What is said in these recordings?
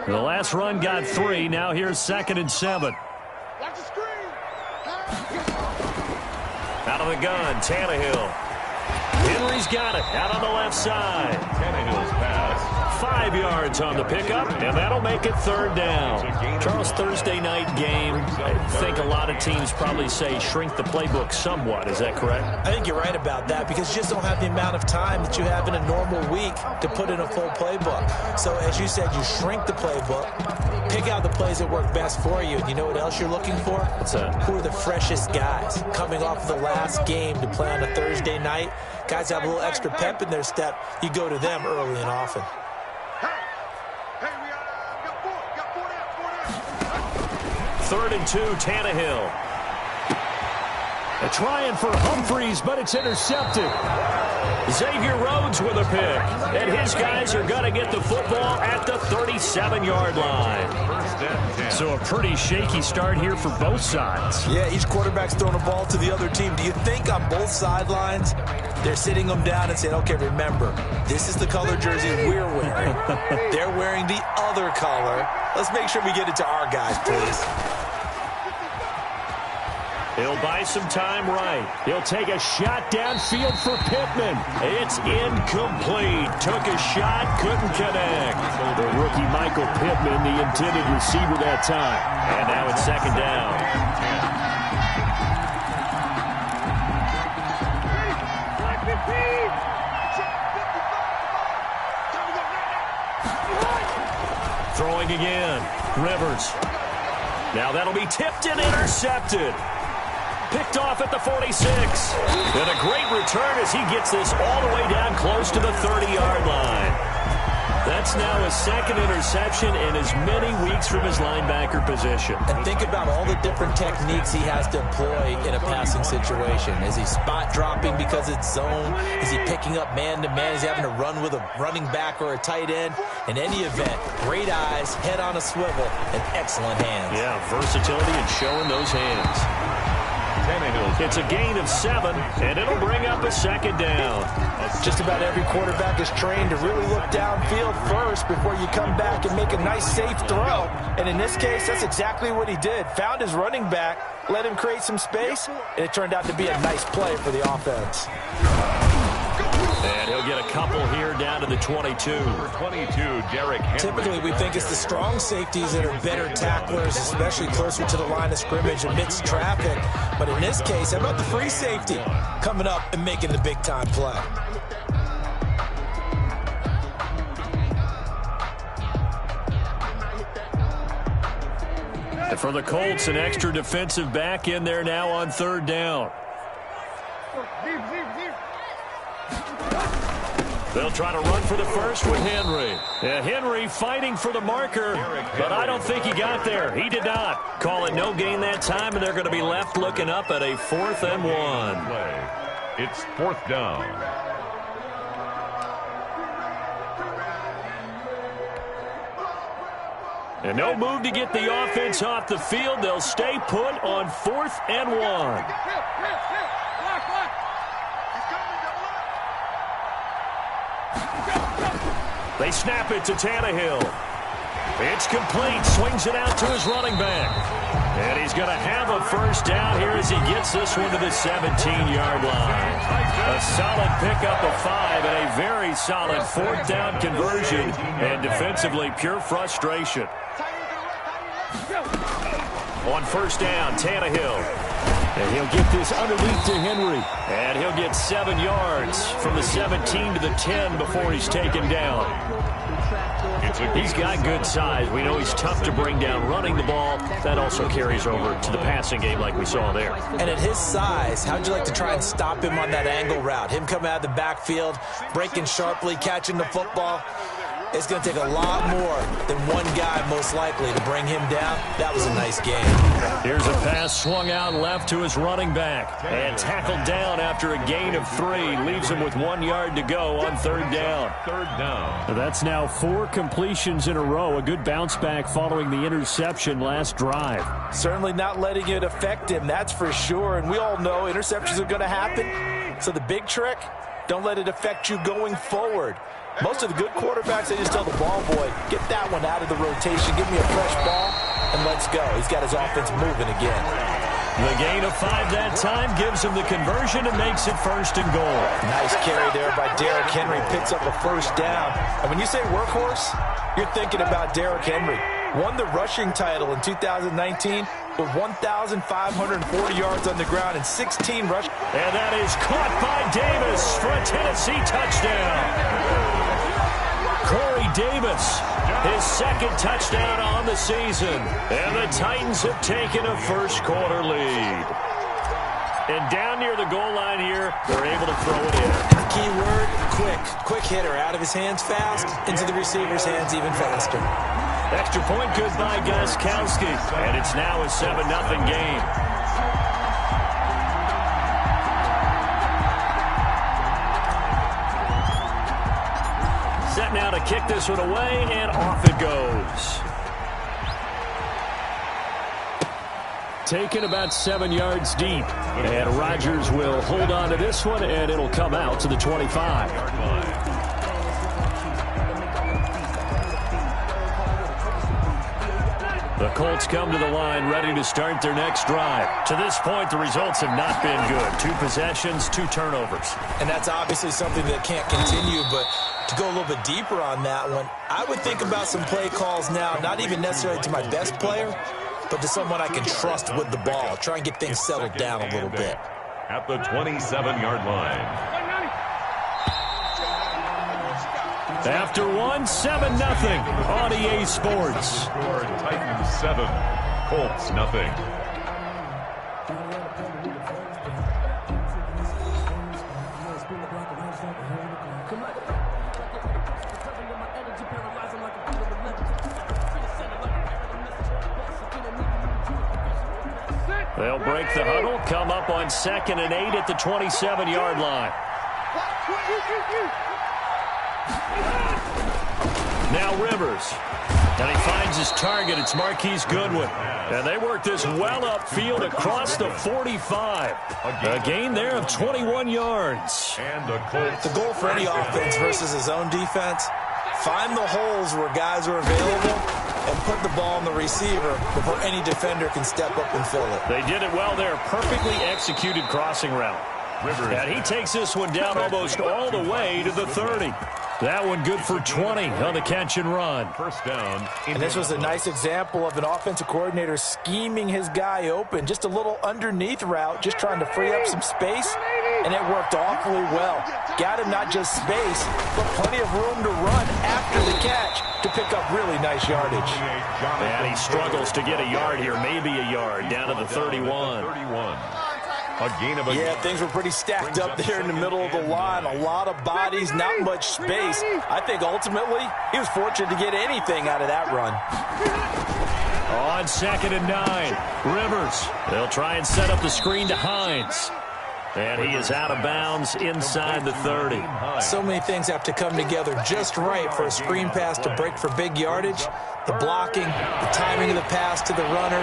The last run got 3. Now here's 2nd and 7. Out of the gun, Tannehill. Henry's got it out on the left side. Tannehill's pass. 5 yards on the pickup, and that'll make it 3rd down. Charles, Thursday night game, I think a lot of teams probably say shrink the playbook somewhat. Is that correct? I think you're right about that because you just don't have the amount of time that you have in a normal week to put in a full playbook. So as you said, you shrink the playbook, pick out the plays that work best for you. And you know what else you're looking for? What's that? Who are the freshest guys coming off the last game to play on a Thursday night? Guys have a little extra pep in their step. You go to them early and often. 3rd and 2, Tannehill. They're trying for Humphreys, but it's intercepted. Xavier Rhodes with a pick. And his guys are going to get the football at the 37-yard line. So a pretty shaky start here for both sides. Yeah, each quarterback's throwing a ball to the other team. Do you think on both sidelines they're sitting them down and saying, okay, remember, this is the color jersey we're wearing. They're wearing the other color. Let's make sure we get it to our guys, please. He'll buy some time right. He'll take a shot downfield for Pittman. It's incomplete. Took a shot, couldn't connect. The rookie Michael Pittman, the intended receiver that time. And now it's 2nd down. Throwing again. Rivers. Now that'll be tipped and intercepted. Picked off at the 46. And a great return as he gets this all the way down close to the 30-yard line. That's now his 2nd interception in as many weeks from his linebacker position. And think about all the different techniques he has to employ in a passing situation. Is he spot dropping because it's zone? Is he picking up man-to-man? Is he having to run with a running back or a tight end? In any event, great eyes, head on a swivel, and excellent hands. Yeah, versatility and showing those hands. It's a gain of 7, and it'll bring up a 2nd down. Just about every quarterback is trained to really look downfield first before you come back and make a nice, safe throw. And in this case, that's exactly what he did. Found his running back, let him create some space, and it turned out to be a nice play for the offense. And he'll get a couple here down to the 22. Number 22, Derrick Henry. Typically, we think it's the strong safeties that are better tacklers, especially closer to the line of scrimmage amidst traffic. But in this case, how about the free safety coming up and making the big-time play? And for the Colts, an extra defensive back in there now on 3rd down. They'll try to run for the first with Henry. Yeah, Henry fighting for the marker, but I don't think he got there. He did not. Call it no gain that time, and they're going to be left looking up at a 4th and 1. It's 4th down. And no move to get the offense off the field. They'll stay put on 4th and 1. They snap it to Tannehill. It's complete. Swings it out to his running back. And he's going to have a 1st down here as he gets this one to the 17-yard line. A solid pickup of 5 and a very solid 4th down conversion. And defensively, pure frustration. On 1st down, Tannehill. And he'll get this underneath to Henry. And he'll get 7 yards from the 17 to the 10 before he's taken down. He's got good size. We know he's tough to bring down running the ball. That also carries over to the passing game like we saw there. And at his size, how'd you like to try and stop him on that angle route? Him coming out of the backfield, breaking sharply, catching the football. It's going to take a lot more than one guy, most likely, to bring him down. That was a nice game. Here's a pass swung out left to his running back. And tackled down after a gain of 3. Leaves him with 1 yard to go on 3rd down. 3rd down. That's now 4 completions in a row. A good bounce back following the interception last drive. Certainly not letting it affect him, that's for sure. And we all know interceptions are going to happen. So the big trick, don't let it affect you going forward. Most of the good quarterbacks, they just tell the ball boy, get that one out of the rotation, give me a fresh ball, and let's go. He's got his offense moving again. The gain of 5 that time gives him the conversion and makes it 1st and goal. Nice carry there by Derrick Henry. Picks up a 1st down. And when you say workhorse, you're thinking about Derrick Henry. Won the rushing title in 2019 with 1,540 yards on the ground and 16 rush. And that is caught by Davis for a Tennessee touchdown. Corey Davis, his 2nd touchdown on the season. And the Titans have taken a first-quarter lead. And down near the goal line here, they're able to throw it in. The key word, quick. Quick hitter. Out of his hands fast, into the receiver's hands even faster. Extra point good by Gostkowski. And it's now a 7-0 game. Set now to kick this one away, and off it goes. Taken about 7 yards deep. And Rodgers will hold on to this one, and it'll come out to the 25. The Colts come to the line ready to start their next drive. To this point, the results have not been good. 2 possessions, 2 turnovers. And that's obviously something that can't continue, but to go a little bit deeper on that one, I would think about some play calls now, not even necessarily to my best player, but to someone I can trust with the ball. Try and get things settled down a little bit. At the 27-yard line. After 1, 7-0 on EA Sports. Score Titans 7, Colts 0. They'll break the huddle, come up on 2nd and 8 at the 27-yard line. Now Rivers. And he finds his target. It's Marquise Goodwin. And they work this well upfield across the 45. A gain there of 21 yards. And the Colts. The goal for any offense versus his own defense, find the holes where guys are available and put the ball on the receiver before any defender can step up and fill it. They did it well there. Perfectly executed crossing route. Rivers. And he takes this one down almost all the way to the 30. That one good for 20 on the catch and run. 1st down. And this was a nice example of an offensive coordinator scheming his guy open. Just a little underneath route, just trying to free up some space, and it worked awfully well. Got him not just space, but plenty of room to run after the catch to pick up really nice yardage. And he struggles to get a yard here, maybe a yard, down to the 31. A gain of a Yeah, things were pretty stacked up there in the middle of the line. A lot of bodies, not much space. I think ultimately he was fortunate to get anything out of that run. On 2nd and 9, Rivers. They'll try and set up the screen to Hines. And he is out of bounds inside the 30. So many things have to come together just right for a screen pass to break for big yardage. The blocking, the timing of the pass to the runner,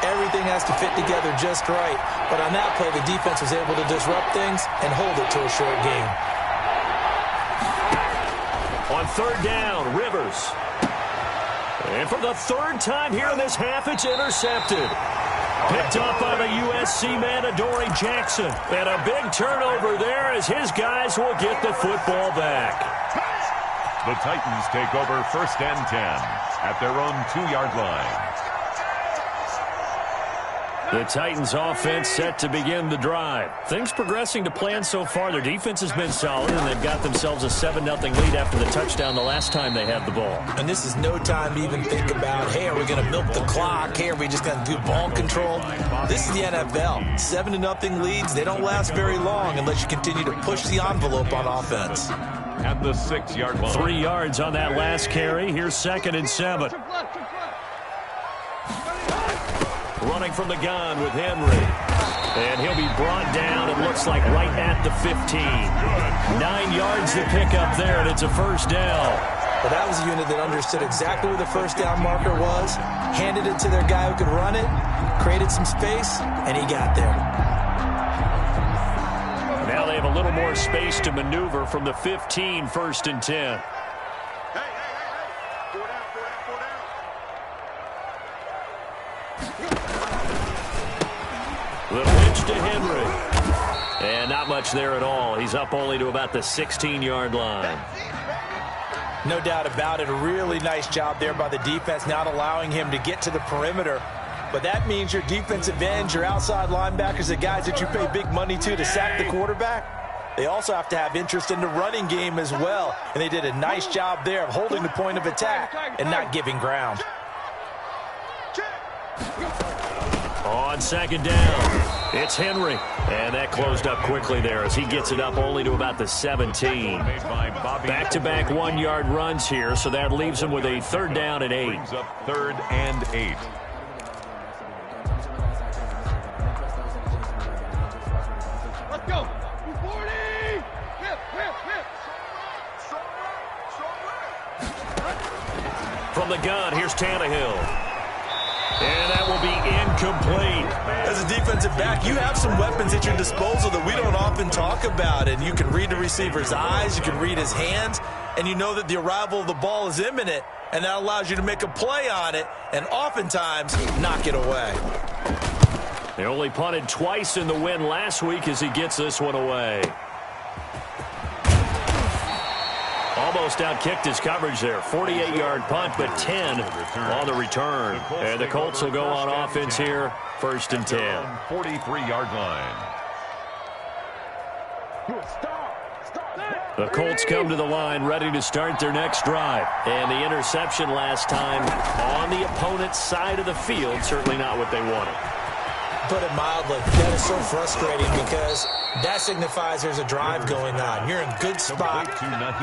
everything has to fit together just right. But on that play, the defense was able to disrupt things and hold it to a short game. On 3rd down, Rivers. And for the 3rd time here in this half, it's intercepted. Picked up by the USC man, Adoree Jackson. And a big turnover there as his guys will get the football back. The Titans take over 1st and 10 at their own 2-yard line. The Titans offense set to begin the drive. Things progressing to plan so far. Their defense has been solid, and they've got themselves a 7-0 lead after the touchdown the last time they had the ball. And this is no time to even think about, hey, are we going to milk the clock? Hey, are we just going to do ball control? This is the NFL. 7-0 leads, they don't last very long unless you continue to push the envelope on offense. At the 6-yard line. 3 yards on that last carry. Here's 2nd and 7. Running from the gun with Henry. And he'll be brought down, it looks like, right at the 15. 9 yards to pick up there, and it's a 1st down. Well, that was a unit that understood exactly where the 1st down marker was, handed it to their guy who could run it, created some space, and he got there. Now they have a little more space to maneuver from the 15, 1st and 10. Little pitch to Henry. And not much there at all. He's up only to about the 16-yard line. No doubt about it. A really nice job there by the defense, not allowing him to get to the perimeter. But that means your defensive ends, your outside linebackers, the guys that you pay big money to sack the quarterback, they also have to have interest in the running game as well. And they did a nice job there of holding the point of attack and not giving ground. On 2nd down, it's Henry. And that closed up quickly there as he gets it up only to about the 17. Back-to-back 1-yard runs here, so that leaves him with a 3rd down and 8. Brings up 3rd and 8. Let's go. 40. Hip. From the gun, here's Tannehill. And that will be incomplete. As a defensive back, you have some weapons at your disposal that we don't often talk about. And you can read the receiver's eyes, you can read his hands, and you know that the arrival of the ball is imminent, and that allows you to make a play on it and oftentimes knock it away. They only punted twice in the win last week as he gets this one away. Almost outkicked his coverage there. 48-yard punt, but 10 on the return. And the Colts will go on offense here, 1st and 10. 43-yard line. The Colts come to the line ready to start their next drive. And the interception last time on the opponent's side of the field, certainly not what they wanted. Put it mildly, that is so frustrating because that signifies there's a drive going on. You're in a good spot,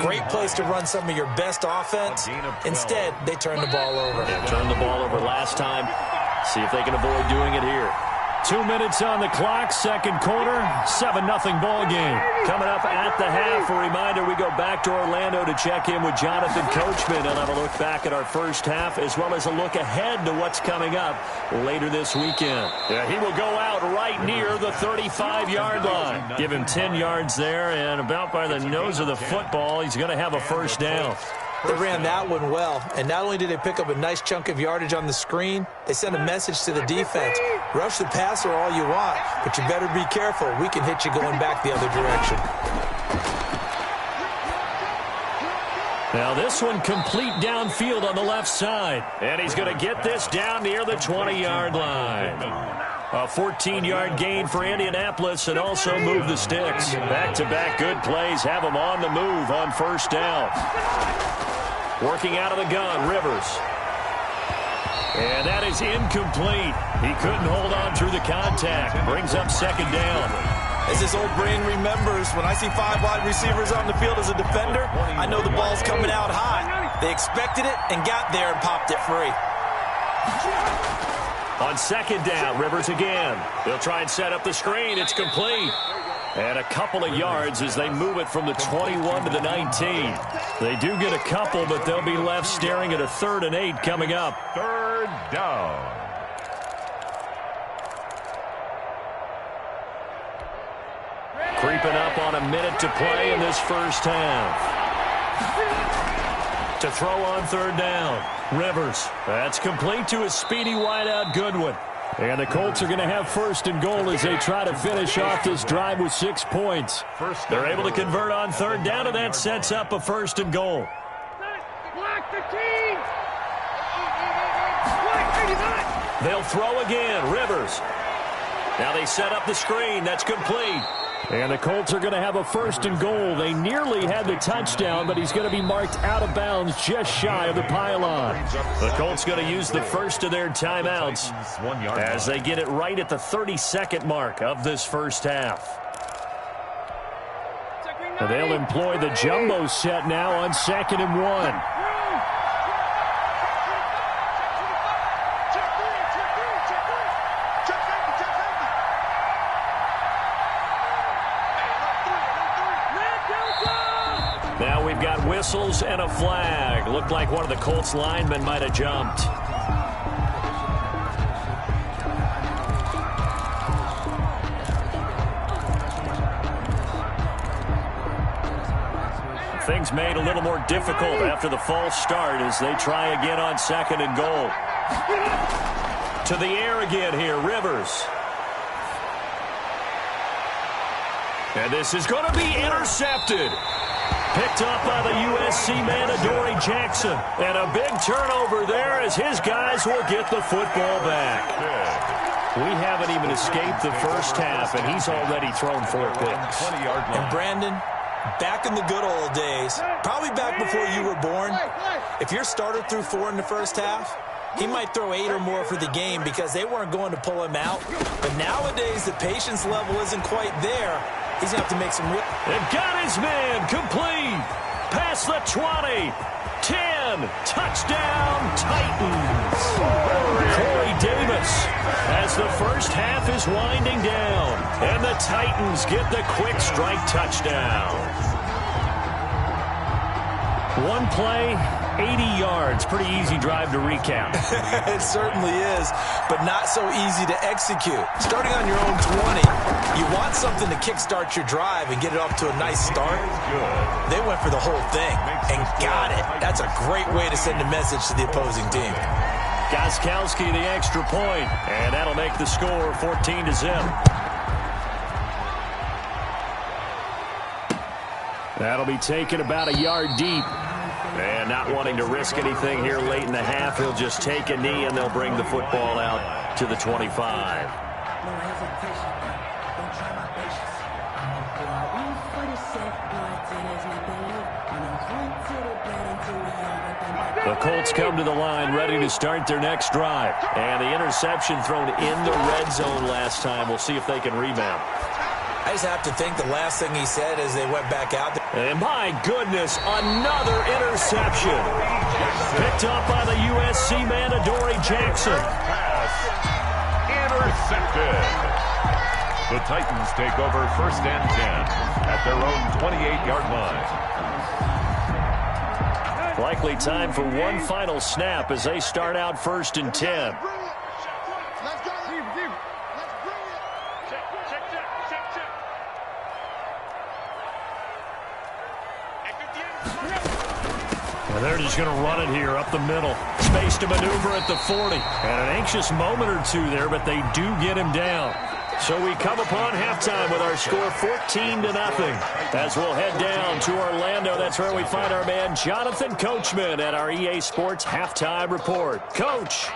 great place to run some of your best offense. Instead, they turn the ball over. They turned the ball over last time. See if they can avoid doing it here. 2 minutes on the clock, 2nd quarter, 7-0 ball game. Coming up at the half, a reminder, we go back to Orlando to check in with Jonathan Coachman and have a look back at our first half as well as a look ahead to what's coming up later this weekend. Yeah, he will go out right near the 35-yard line. Give him 10 yards there, and about by the nose of the football, he's going to have a 1st down. They ran that one well, and not only did they pick up a nice chunk of yardage on the screen, they sent a message to the defense. Rush the passer all you want, but you better be careful. We can hit you going back the other direction. Now this one complete downfield on the left side. And he's going to get this down near the 20-yard line. A 14-yard gain for Indianapolis and also move the sticks. Back-to-back good plays have them on the move on 1st down. Working out of the gun, Rivers. And that is incomplete. He couldn't hold on through the contact. Brings up 2nd down. As his old brain remembers, when I see 5 wide receivers on the field as a defender, I know the ball's coming out high. They expected it and got there and popped it free. On 2nd down, Rivers again. They'll try and set up the screen. It's complete. And a couple of yards as they move it from the 21 to the 19. They do get a couple, but they'll be left staring at a 3rd and 8 coming up. 3rd down. Creeping up on a minute to play in this first half. To throw on 3rd down, Rivers. That's complete to a speedy wideout Goodwin. And the Colts are going to have 1st and goal as they try to finish off this drive with 6 points. They're able to convert on 3rd down, and that sets up a 1st and goal. They'll throw again, Rivers. Now they set up the screen. That's complete. And the Colts are going to have a 1st and goal. They nearly had the touchdown, but he's going to be marked out of bounds just shy of the pylon. The Colts going to use the first of their timeouts as they get it right at the 32nd mark of this first half. And they'll employ the jumbo set now on 2nd and 1. Now we've got whistles and a flag. Looked like one of the Colts linemen might have jumped. things made a little more difficult after the false start as they try again on 2nd and goal. To the air again here, Rivers. And this is going to be intercepted. Picked up by the USC man, Adoree Jackson. And a big turnover there as his guys will get the football back. We haven't even escaped the first half, and he's already thrown 4 picks. And Brandon, back in the good old days, probably back before you were born, if your starter threw 4 in the first half, he might throw 8 or more for the game because they weren't going to pull him out. But nowadays, the patience level isn't quite there. He's going to have to make some... They've got his man complete. Past the 20. 10. Touchdown, Titans. Corey Davis as the first half is winding down. And the Titans get the quick strike touchdown. One play, 80 yards. Pretty easy drive to recap. It certainly is, but not so easy to execute. Starting on your own 20, you want something to kickstart your drive and get it off to a nice start. They went for the whole thing and got it. That's a great way to send a message to the opposing team. Gostkowski the extra point, and that'll make the score 14-0. That'll be taken about a yard deep. And not wanting to risk anything here late in the half, he'll just take a knee and they'll bring the football out to the 25. The Colts come to the line ready to start their next drive. And the interception thrown in the red zone last time. We'll see if they can rebound. I just have to think the last thing he said as they went back out there. And my goodness, another interception. Picked up by the USC man, Adoree Jackson. Pass intercepted. The Titans take over 1st and 10 at their own 28-yard line. Likely time for one final snap as they start out 1st and 10. And they're just going to run it here up the middle. Space to maneuver at the 40. And an anxious moment or two there, but they do get him down. So we come upon halftime with our score 14-0. As we'll head down to Orlando, that's where we find our man Jonathan Coachman at our EA Sports Halftime Report. Coach.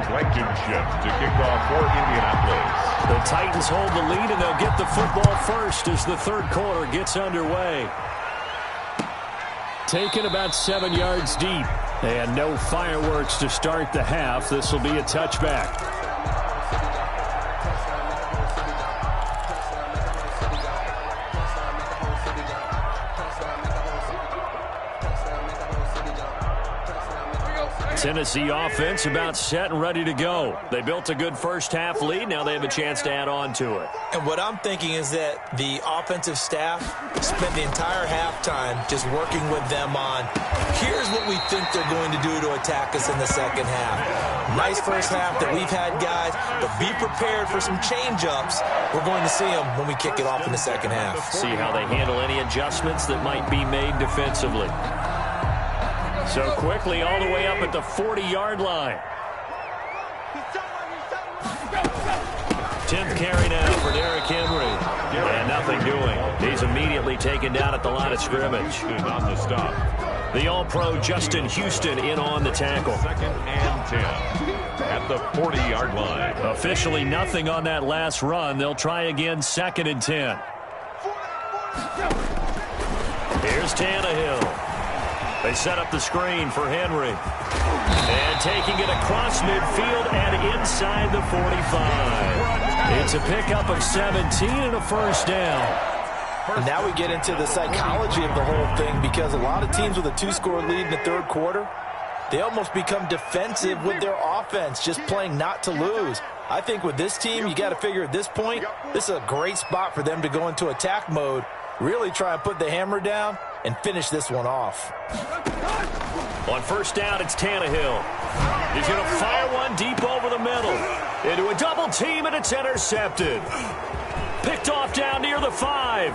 Blankenship to kick off for Indianapolis. The Titans hold the lead, and they'll get the football first as the 3rd quarter gets underway. Taken about 7 yards deep, and no fireworks to start the half. This will be a touchback. Tennessee offense about set and ready to go. They built a good first half lead. Now they have a chance to add on to it. And what I'm thinking is that the offensive staff spent the entire halftime just working with them on, here's what we think they're going to do to attack us in the second half. Nice first half that we've had, guys, but be prepared for some change-ups. We're going to see them when we kick it off in the second half. See how they handle any adjustments that might be made defensively. So quickly all the way up at the 40-yard line. 10th carry now for Derrick Henry. And nothing doing. He's immediately taken down at the line of scrimmage. On the stop. The All-Pro Justin Houston in on the tackle. 2nd and 10 at the 40-yard line. Officially nothing on that last run. They'll try again 2nd and 10. Here's Tannehill. They set up the screen for Henry. And taking it across midfield and inside the 45. It's a pickup of 17 and a first down. And now we get into the psychology of the whole thing, because a lot of teams with a 2-score lead in the 3rd quarter, they almost become defensive with their offense, just playing not to lose. I think with this team, you got to figure at this point, this is a great spot for them to go into attack mode Really try and put the hammer down and finish this one off. On first down, it's Tannehill. He's going to fire one deep over the middle. Into a double team, and it's intercepted. Picked off down near the 5.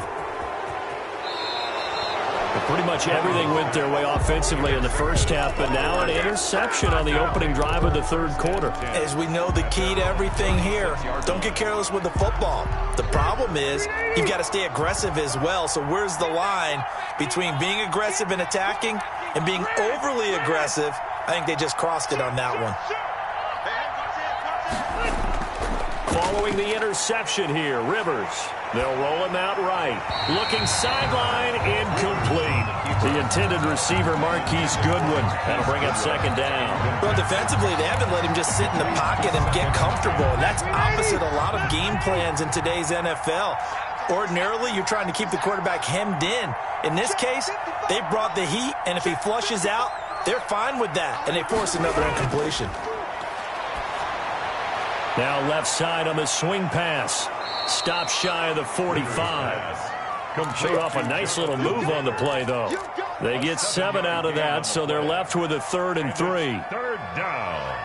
But pretty much everything went their way offensively in the first half, but now an interception on the opening drive of the third quarter. As we know, the key to everything here, don't get careless with the football. The problem is you've got to stay aggressive as well. So where's the line between being aggressive and attacking and being overly aggressive? I think they just crossed it on that one. Following the interception here, Rivers. They'll roll him out right. Looking sideline, incomplete. The intended receiver, Marquise Goodwin. That'll bring up second down. Well, defensively, they haven't let him just sit in the pocket and get comfortable. And that's opposite a lot of game plans in today's NFL. Ordinarily, you're trying to keep the quarterback hemmed in. In this case, they brought the heat, and if he flushes out, they're fine with that, and they force another incompletion. Now left side on the swing pass. Stop shy of the 45. Showed off a nice little move on the play, though. They get 7 out of that, so they're left with a 3rd and 3. Third down.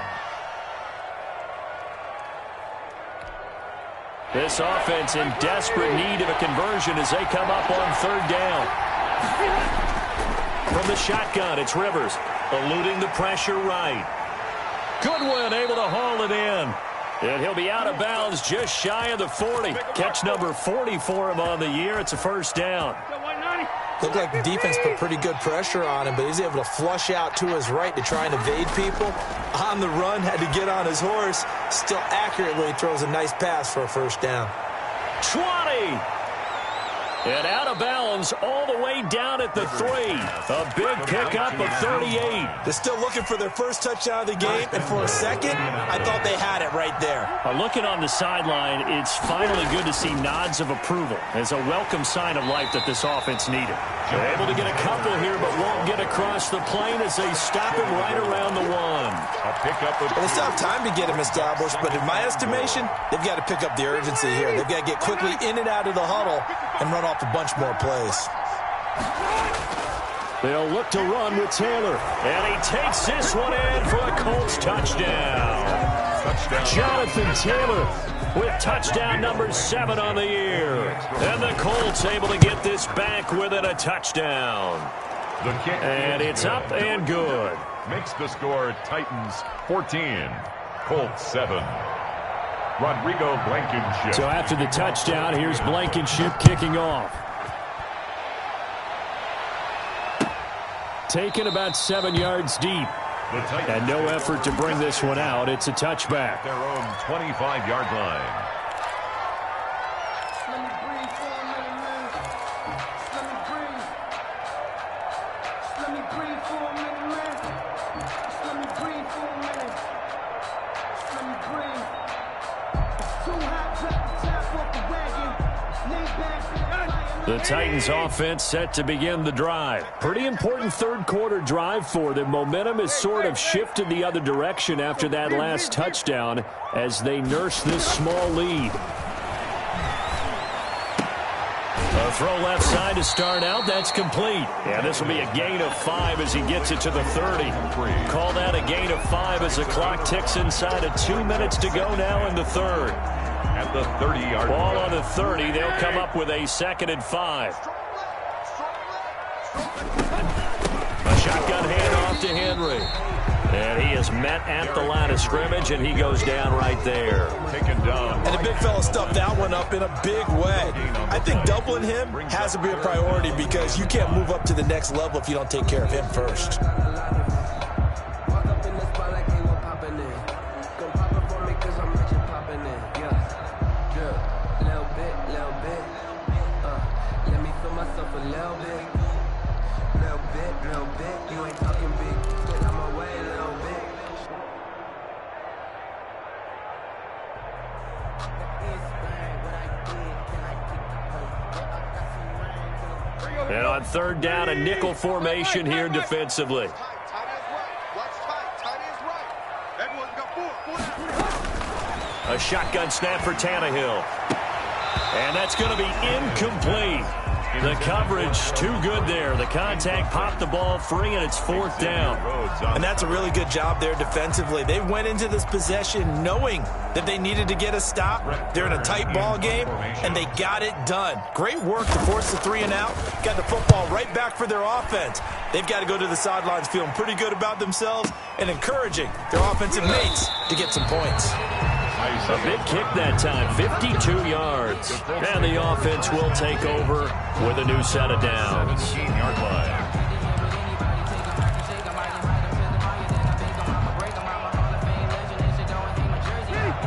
This offense in desperate need of a conversion as they come up on 3rd down. From the shotgun, it's Rivers, eluding the pressure right. Goodwin able to haul it in. And he'll be out of bounds just shy of the 40. Catch number 40 for him on the year. It's a first down. Looked like the defense put pretty good pressure on him, but he's able to flush out to his right to try and evade people. On the run, had to get on his horse. Still accurately throws a nice pass for a first down. 20. And out of bounds all the way down at the 3. A big pickup of 38. They're still looking for their first touchdown of the game, and for a second, I thought they had it right there. Looking on the sideline, it's finally good to see nods of approval as a welcome sign of life that this offense needed. They're able to get a couple here, but won't get across the plane as they stop him right around the 1. A pickup of Well, they still have time to get him established, but in my estimation, they've got to pick up the urgency here. They've got to get quickly in and out of the huddle and run off a bunch more plays. They'll look to run with Taylor. And he takes this one in for a Colts touchdown. Jonathan Taylor with touchdown number 7 on the year. And the Colts able to get this back within a touchdown. the kick. And it's up and good. Makes the score Titans 14, Colts 7. Rodrigo Blankenship. So after the touchdown, here's Blankenship kicking off. Taken about 7 yards deep. And no effort to bring this one out. It's a touchback. Their own 25-yard line. The Titans offense set to begin the drive. Pretty important third quarter drive for them. Momentum has sort of shifted the other direction after that last touchdown as they nurse this small lead. A throw left side to start out. That's complete. And this will be a gain of 5 as he gets it to the 30. Call that a gain of 5 as the clock ticks inside of 2 minutes to go now in the third. At the 30-yard ball on the 30, they'll come up with a 2nd and 5. A shotgun handoff to Henry. And he is met at the line of scrimmage, and he goes down right there. Taken down. And the big fella stuffed that one up in a big way. I think doubling him has to be a priority because you can't move up to the next level if you don't take care of him first. And on third down, a nickel formation here defensively. A shotgun snap for Tannehill. And that's going to be incomplete. The coverage too good there. The contact popped the ball free, and it's 4th down. And that's a really good job there defensively. They went into this possession knowing that they needed to get a stop. They're in a tight ball game, and they got it done. Great work to force the 3 and out. Got the football right back for their offense. They've got to go to the sidelines feeling pretty good about themselves and encouraging their offensive mates to get some points. A big kick that time, 52 yards. And the offense will take over with a new set of downs. 17-yard line.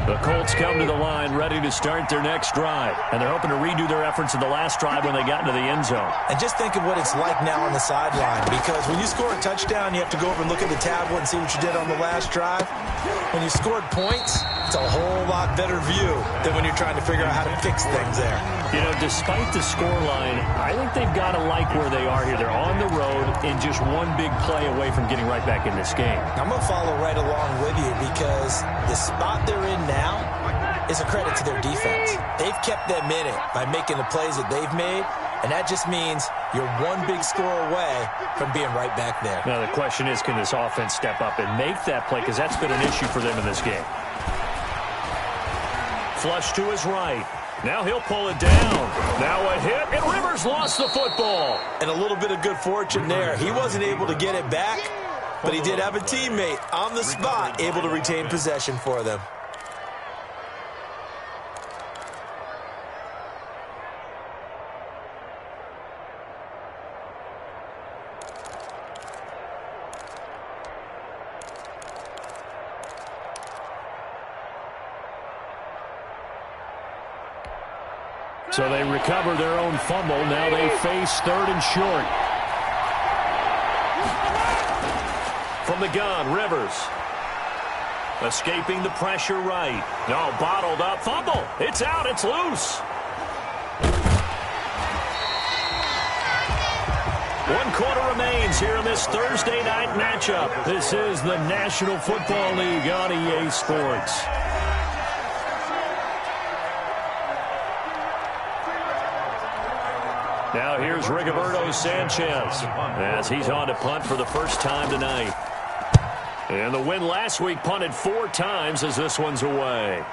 The Colts come to the line ready to start their next drive. And they're hoping to redo their efforts in the last drive when they got into the end zone. And just think of what it's like now on the sideline, because when you score a touchdown, you have to go over and look at the tablet and see what you did on the last drive. When you scored points, it's a whole lot better view than when you're trying to figure out how to fix things there. You know, despite the scoreline, I think they've got to like where they are here. They're on the road and just one big play away from getting right back in this game. I'm going to follow right along with you because the spot they're in now is a credit to their defense. They've kept them in it by making the plays that they've made, and that just means you're one big score away from being right back there. Now, the question is, can this offense step up and make that play? Because that's been an issue for them in this game. Flush to his right. Now he'll pull it down. Now a hit, and Rivers lost the football. And a little bit of good fortune there. He wasn't able to get it back, but he did have a teammate on the spot able to retain possession for them. So they recover their own fumble. Now they face 3rd and short. From the gun, Rivers. Escaping the pressure right. No, bottled up. Fumble. It's out. It's loose. 1 quarter remains here in this Thursday night matchup. This is the National Football League on EA Sports. Now here's Rigoberto Sanchez as he's on to punt for the first time tonight. And the win last week punted 4 times as this one's away.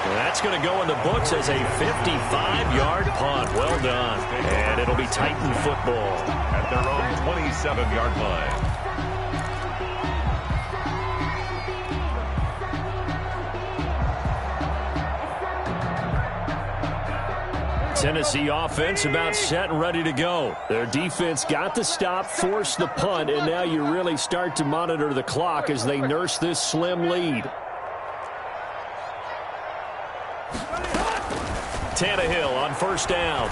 And that's going to go in the books as a 55-yard punt. Well done. And it'll be Titan football At their own 27-yard line. Tennessee offense about set and ready to go. Their defense got the stop, forced the punt, and now you really start to monitor the clock as they nurse this slim lead. Tannehill on first down.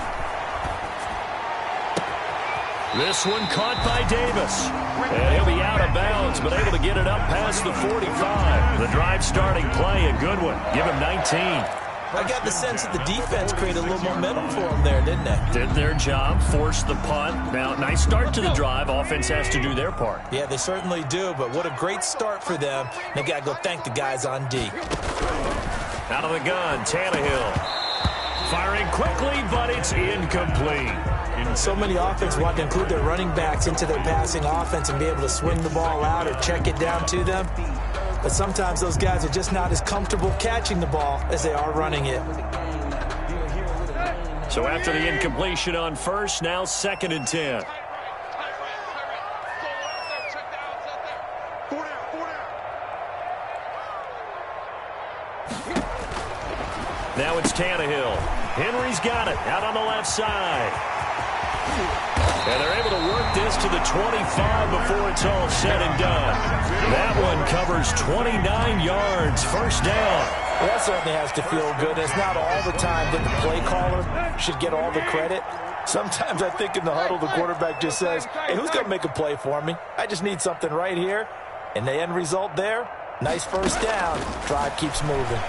This one caught by Davis. And he'll be out of bounds, but able to get it up past the 45. The drive starting play, a good one. Give him 19. I got the sense that the defense created a little momentum for them there, didn't they? Did their job, forced the punt. Now, nice start to the drive. Offense has to do their part. Yeah, they certainly do, but what a great start for them. They got to go thank the guys on D. Out of the gun, Tannehill. Firing quickly, but it's incomplete. So many offenses want to include their running backs into their passing offense and be able to swing the ball out or check it down to them. But sometimes those guys are just not as comfortable catching the ball as they are running it. So after the incompletion on first, now 2nd and 10. Now it's Tannehill. Henry's got it out on the left side. And they're able to work this to the 25 before it's all said and done. That one covers 29 yards, first down. Well, that certainly has to feel good. It's not all the time that the play caller should get all the credit. Sometimes I think in the huddle, the quarterback just says, hey, who's going to make a play for me? I just need something right here. And the end result there, nice first down. Drive keeps moving.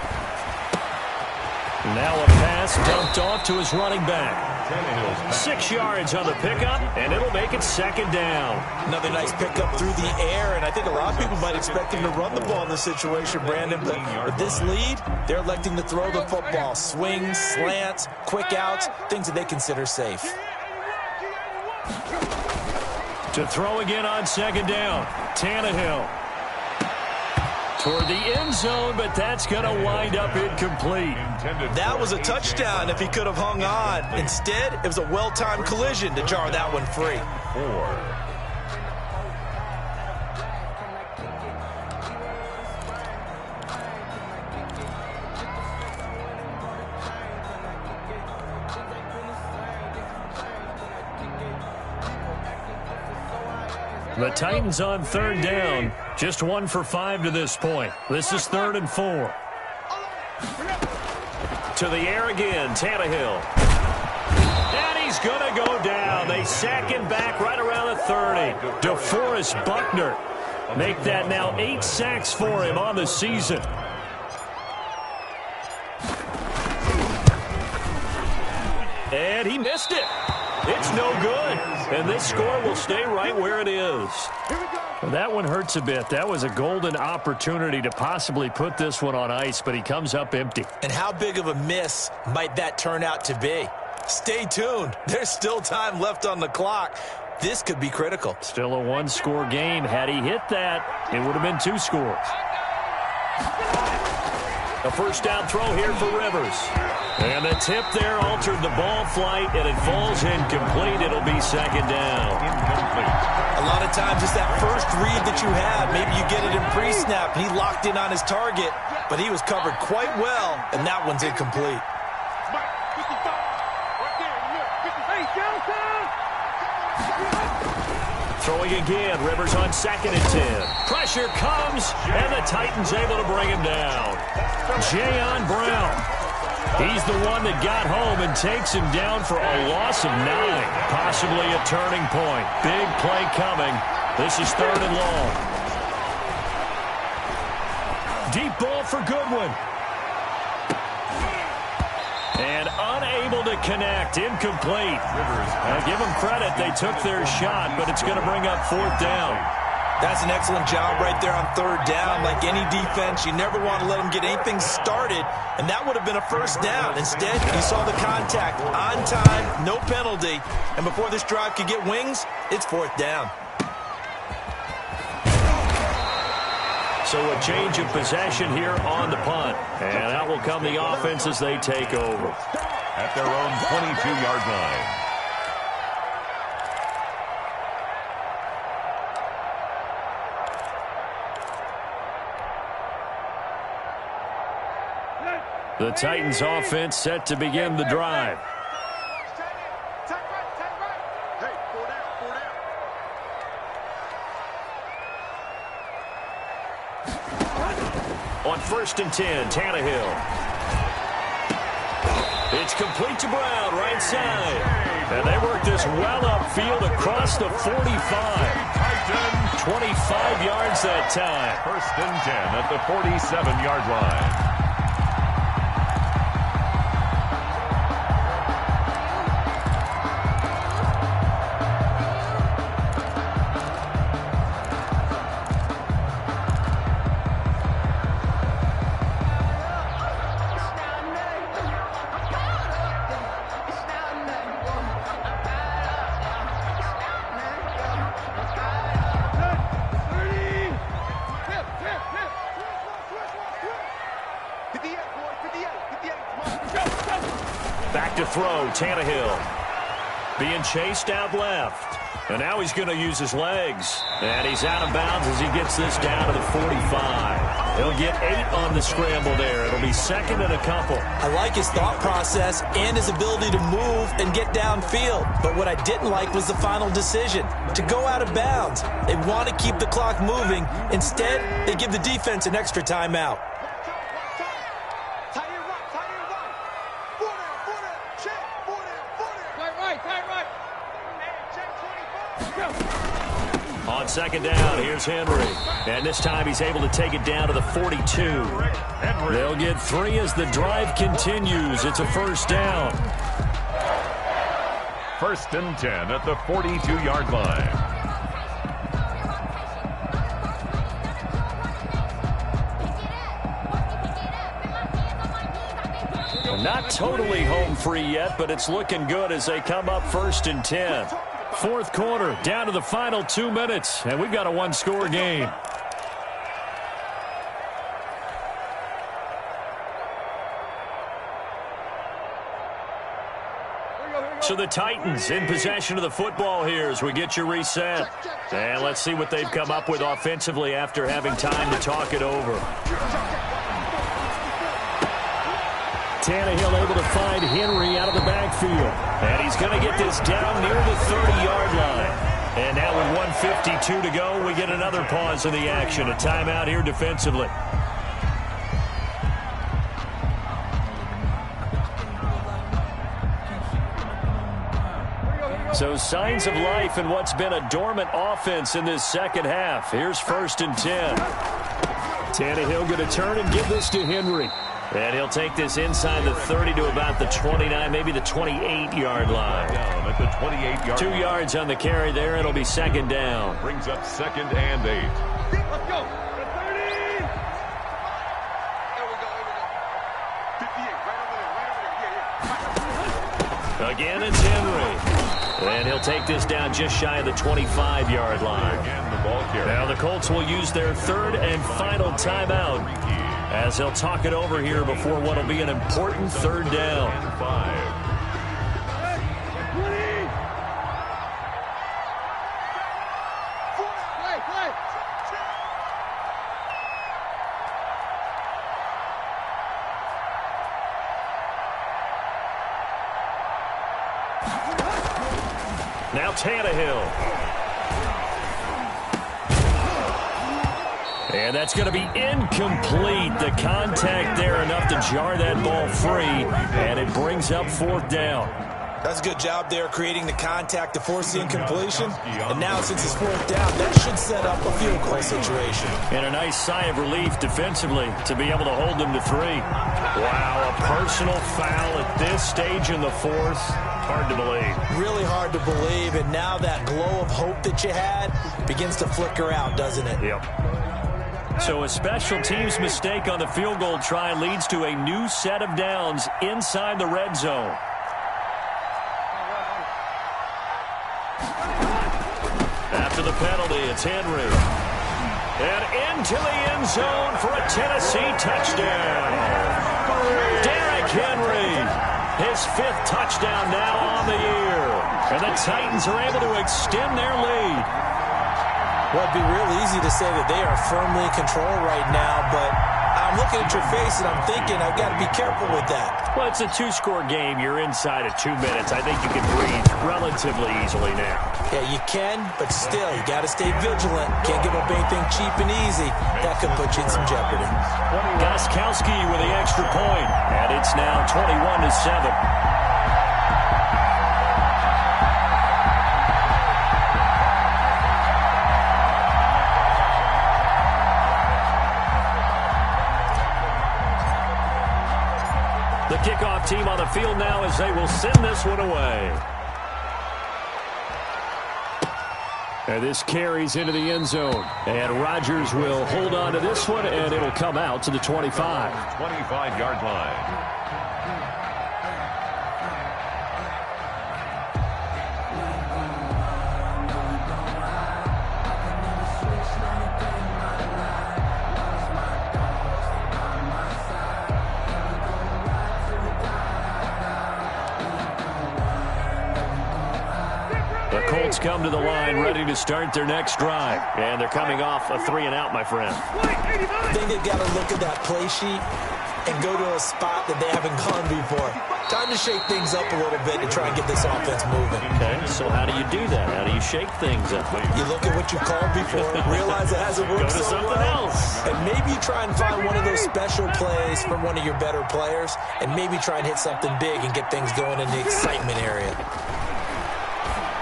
Now a pass dumped off to his running back. Tannehill's 6 yards on the pickup, and it'll make it 2nd down. Another nice pickup through the air, and I think a lot of people might expect him to run the ball in this situation, Brandon. But with this lead, they're electing to throw the football. Swings, slants, quick outs, things that they consider safe. To throw again on 2nd down, Tannehill. Toward the end zone, but that's going to wind up incomplete. That was a touchdown if he could have hung on. Instead, it was a well-timed collision to jar that one free. 4. The Titans on 3rd down. Just 1 for 5 to this point. This is 3rd and 4. To the air again, Tannehill. And he's going to go down. They sack him back right around the 30. DeForest Buckner. Make that now 8 sacks for him on the season. And he missed it. It's no good. And this score will stay right where it is. Well, that one hurts a bit. That was a golden opportunity to possibly put this one on ice, but he comes up empty. And how big of a miss might that turn out to be? Stay tuned. There's still time left on the clock. This could be critical. Still a 1-score game. Had he hit that, it would have been 2 scores. A 1st down throw here for Rivers. And the tip there altered the ball flight, and it falls incomplete. It'll be 2nd down. Incomplete. A lot of times it's that first read that you have. Maybe you get it in pre-snap, and he locked in on his target, but he was covered quite well, and that one's incomplete. Throwing again, Rivers on 2nd and 10. Pressure comes, and the Titans able to bring him down. Jayon Brown. He's the one that got home and takes him down for a loss of 9. Possibly a turning point. Big play coming. This is 3rd and long. Deep ball for Goodwin. And unable to connect. Incomplete. Now give them credit. They took their shot, but it's going to bring up 4th down. That's an excellent job right there on 3rd down. Like any defense, you never want to let them get anything started, and that would have been a 1st down. Instead, you saw the contact on time, no penalty, and before this drive could get wings, it's 4th down. So a change of possession here on the punt, and out will come the offense as they take over. At their own 22-yard line. The Titans offense set to begin the drive. On 1st and 10, Tannehill. It's complete to Brown, right side. And they work this well upfield across the 45. 25 yards that time. 1st and 10 at the 47-yard line. Back to throw, Tannehill. Being chased out left. And now he's going to use his legs. And he's out of bounds as he gets this down to the 45. He'll get 8 on the scramble there. It'll be 2nd and a couple. I like his thought process and his ability to move and get downfield. But what I didn't like was the final decision, to go out of bounds. They want to keep the clock moving. Instead, they give the defense an extra timeout. On 2nd down, here's Henry. And this time he's able to take it down to the 42. They'll get 3 as the drive continues. It's a 1st down. First and 10 at the 42-yard line. Not totally home free yet, but it's looking good as they come up first and 10. Fourth quarter, down to the final 2 minutes, and we've got a one-score game. So the Titans in possession of the football here as we get you reset. And let's see what they've come up with offensively after having time to talk it over. Tannehill able to find Henry out of the backfield. And he's going to get this down near the 30-yard line. And now with 1:52 to go, we get another pause in the action. A timeout here defensively. So signs of life in what's been a dormant offense in this second half. Here's first and 10. Tannehill going to turn and give this to Henry. And he'll take this inside the 30 to about the 29, maybe the 28-yard line. Down at the 28-yard 2 yards on the carry there. It'll be second down. Brings up second and 8. Let's go. 30. There we go. 58, right over there. Yeah. Again, it's Henry. And he'll take this down just shy of the 25-yard line. Again, the ball carrier. Now the Colts will use their third and final timeout as they'll talk it over here before what will be an important third down. And 5. Now Tannehill. And that's going to be incomplete. The contact there enough to jar that ball free, and it brings up fourth down. That's a good job there creating the contact to force the incompletion. And now since it's fourth down, that should set up a field goal situation. And a nice sigh of relief defensively to be able to hold them to 3. Wow, a personal foul at this stage in the fourth. Hard to believe. Really hard to believe, and now that glow of hope that you had begins to flicker out, doesn't it? Yep. So a special teams mistake on the field goal try leads to a new set of downs inside the red zone. After the penalty, it's Henry. And into the end zone for a Tennessee touchdown. Derrick Henry, his 5th touchdown now on the year. And the Titans are able to extend their lead. Well, it'd be real easy to say that they are firmly in control right now, but I'm looking at your face and I'm thinking I've got to be careful with that. Well, it's a 2-score game. You're inside of 2 minutes. I think you can breathe relatively easily now. Yeah, you can, but still, you got to stay vigilant. Can't give up anything cheap and easy. That could put you in some jeopardy. Gostkowski with the extra point, and it's now 21-7. The kickoff team on the field now as they will send this one away. And this carries into the end zone. And Rodgers will hold on to this one, and it'll come out to the 25. 25-yard line. Colts come to the line ready to start their next drive. And they're coming off a 3-and-out, my friend. I think they've got to look at that play sheet and go to a spot that they haven't gone before. Time to shake things up a little bit to try and get this offense moving. Okay, so how do you do that? How do you shake things up? You look at what you called before, realize it hasn't worked Go to so something well, else. and maybe try and find one of those special plays from one of your better players, and maybe try and hit something big and get things going in the excitement area.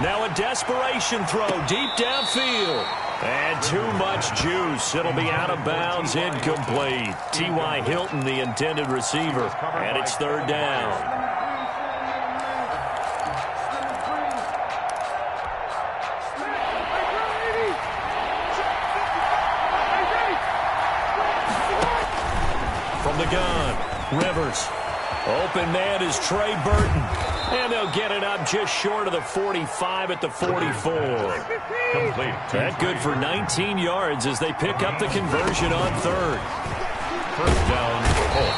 Now a desperation throw deep downfield. And too much juice. It'll be out of bounds, incomplete. T.Y. Hilton, the intended receiver. And it's third down. Rivers. Open man is Trey Burton. And they'll get it up just short of the 45 at the 44. Complete. That good for 19 yards as they pick up the conversion on third. First down.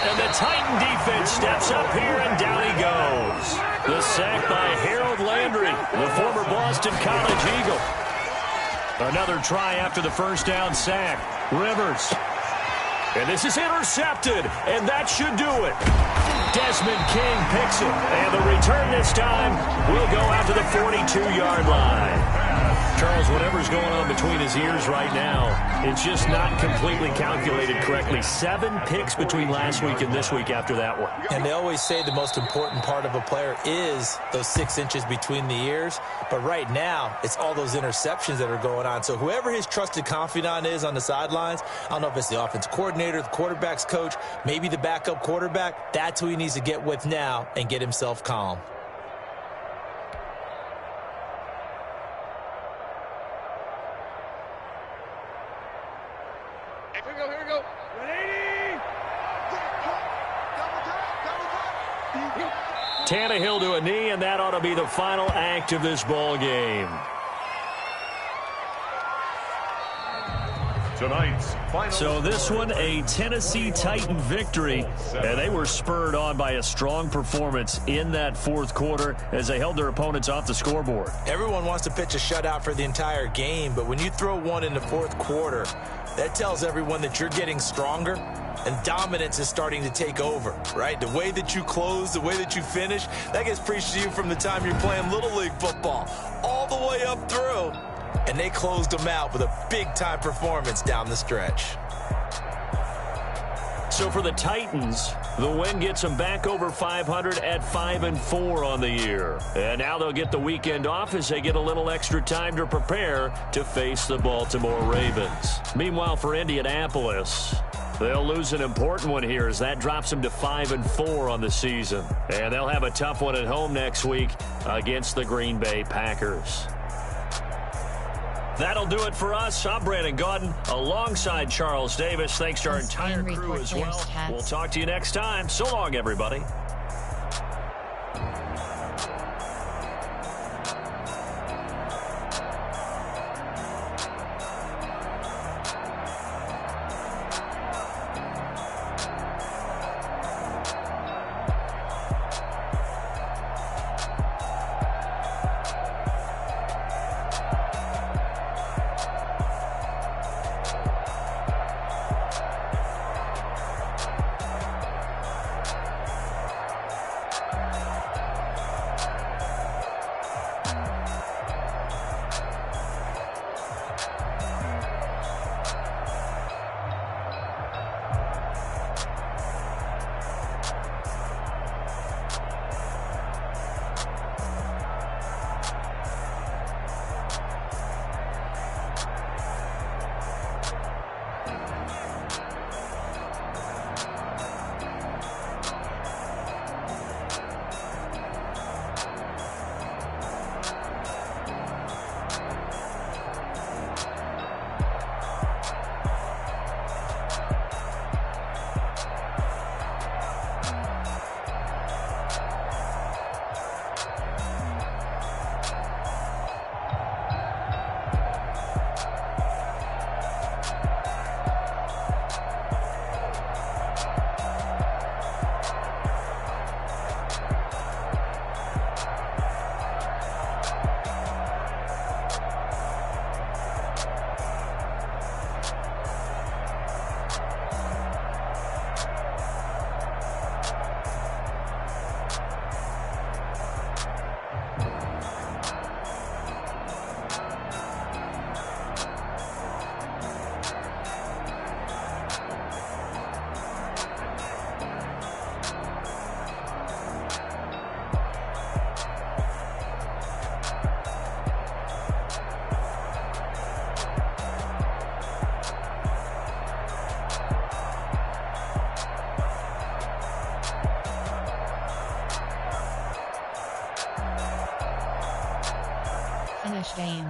And the Titan defense steps up here, and down he goes. The sack by Harold Landry, the former Boston College Eagle. Another try after the first down sack. Rivers. And this is intercepted, and that should do it. Desmond King picks it, and the return this time will go out to the 42-yard line. Charles, whatever's going on between his ears right now, it's just not completely calculated correctly. 7 picks between last week and this week after that one. And they always say the most important part of a player is those 6 inches between the ears. But right now, it's all those interceptions that are going on. So whoever his trusted confidant is on the sidelines, I don't know if it's the offense coordinator, the quarterback's coach, maybe the backup quarterback, that's who he needs to get with now and get himself calm. Here we go. 180. Tannehill to a knee, and that ought to be the final act of this ball game. Tonight's final. So this one, a Tennessee Titan victory, and they were spurred on by a strong performance in that fourth quarter as they held their opponents off the scoreboard. Everyone wants to pitch a shutout for the entire game, but when you throw one in the fourth quarter, that tells everyone that you're getting stronger and dominance is starting to take over, right? The way that you close, the way that you finish, that gets preached to you from the time you're playing Little League football all the way up through. And they closed them out with a big-time performance down the stretch. So for the Titans, the win gets them back over 500 at 5-4 on the year. And now they'll get the weekend off as they get a little extra time to prepare to face the Baltimore Ravens. Meanwhile, for Indianapolis, they'll lose an important one here as that drops them to 5-4 on the season. And they'll have a tough one at home next week against the Green Bay Packers. That'll do it for us. I'm Brandon Gaudin alongside Charles Davis. Thanks to our entire crew as well. We'll talk to you next time. So long, everybody. Finish game.